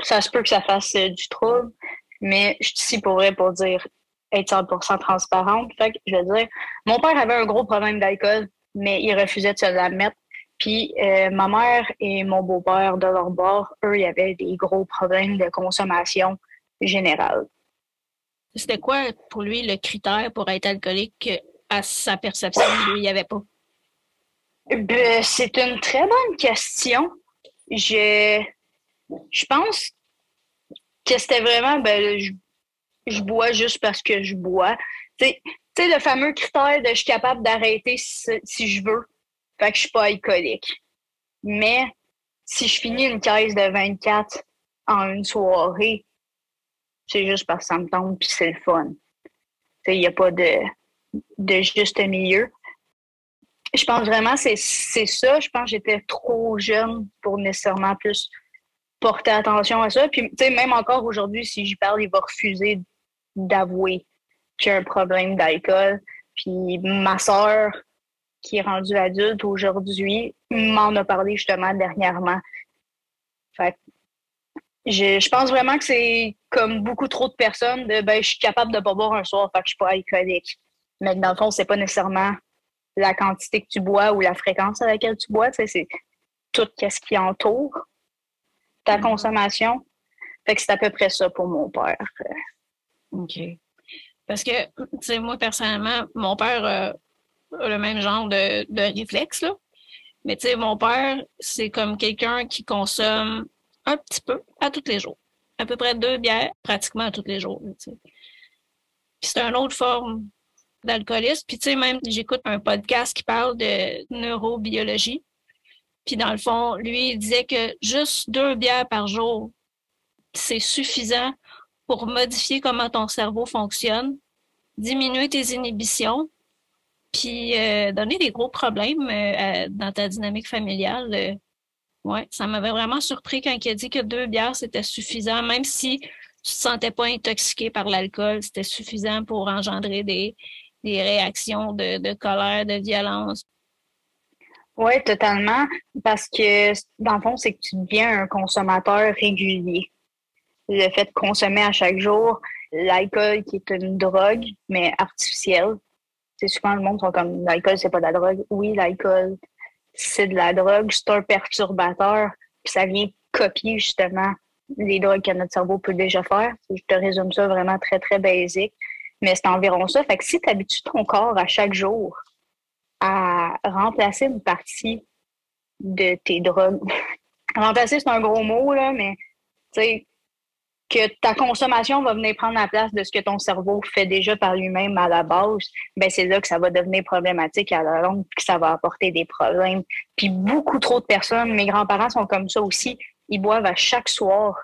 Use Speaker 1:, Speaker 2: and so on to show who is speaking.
Speaker 1: Ça se peut que ça fasse du trouble, mais je suis ici pour vrai pour dire être 100% transparente. Fait que je veux dire, mon père avait un gros problème d'alcool, mais il refusait de se l'admettre. Puis ma mère et mon beau-père, de leur bord, eux, il y avait des gros problèmes de consommation générale.
Speaker 2: C'était quoi pour lui le critère pour être alcoolique à sa perception? Lui, il n'y avait pas.
Speaker 1: C'est une très bonne question. Je, je pense que c'était vraiment, je bois juste parce que je bois. Tu sais, le fameux critère de je suis capable d'arrêter si je veux. Fait que je suis pas alcoolique. Mais si je finis une caisse de 24 en une soirée, c'est juste parce que ça me tombe puis c'est le fun. Il n'y a pas de juste milieu. Je pense vraiment que c'est ça. Je pense que j'étais trop jeune pour nécessairement plus porter attention à ça. Puis, tu sais, même encore aujourd'hui, si j'y parle, il va refuser d'avouer qu'il y a un problème d'alcool. Puis ma sœur, qui est rendue adulte aujourd'hui, m'en a parlé justement dernièrement. Fait que je pense vraiment que c'est comme beaucoup trop de personnes de ben je suis capable de pas boire un soir, fait que je suis pas alcoolique. Mais dans le fond, c'est pas nécessairement la quantité que tu bois ou la fréquence à laquelle tu bois, tu sais, c'est tout ce qui entoure ta consommation. Fait que c'est à peu près ça pour mon père.
Speaker 2: OK. Parce que, tu sais, moi, personnellement, mon père a le même genre de réflexe, là. Mais tu sais, mon père, c'est comme quelqu'un qui consomme un petit peu à tous les jours. À peu près 2 bières, pratiquement à tous les jours, tu sais. Puis c'est une autre forme d'alcoolisme. Puis tu sais, même, j'écoute un podcast qui parle de neurobiologie. Puis dans le fond, lui, il disait que juste 2 bières par jour, c'est suffisant pour modifier comment ton cerveau fonctionne, diminuer tes inhibitions, puis donner des gros problèmes dans ta dynamique familiale. Ouais, ça m'avait vraiment surpris quand il a dit que 2 bières, c'était suffisant, même si tu te sentais pas intoxiqué par l'alcool, c'était suffisant pour engendrer des réactions de colère, de violence.
Speaker 1: Oui, totalement. Parce que, dans le fond, c'est que tu deviens un consommateur régulier. Le fait de consommer à chaque jour l'alcool qui est une drogue, mais artificielle. C'est souvent le monde sont comme l'alcool, c'est pas de la drogue. Oui, l'alcool, c'est de la drogue, c'est un perturbateur, puis ça vient copier justement les drogues que notre cerveau peut déjà faire. Je te résume ça vraiment très, très basique. Mais c'est environ ça. Fait que si tu habitues ton corps à chaque jour à remplacer une partie de tes drogues. Remplacer, c'est un gros mot, là, mais tu sais, que ta consommation va venir prendre la place de ce que ton cerveau fait déjà par lui-même à la base, ben c'est là que ça va devenir problématique à la longue, que ça va apporter des problèmes. Puis beaucoup trop de personnes, mes grands-parents sont comme ça aussi, ils boivent à chaque soir,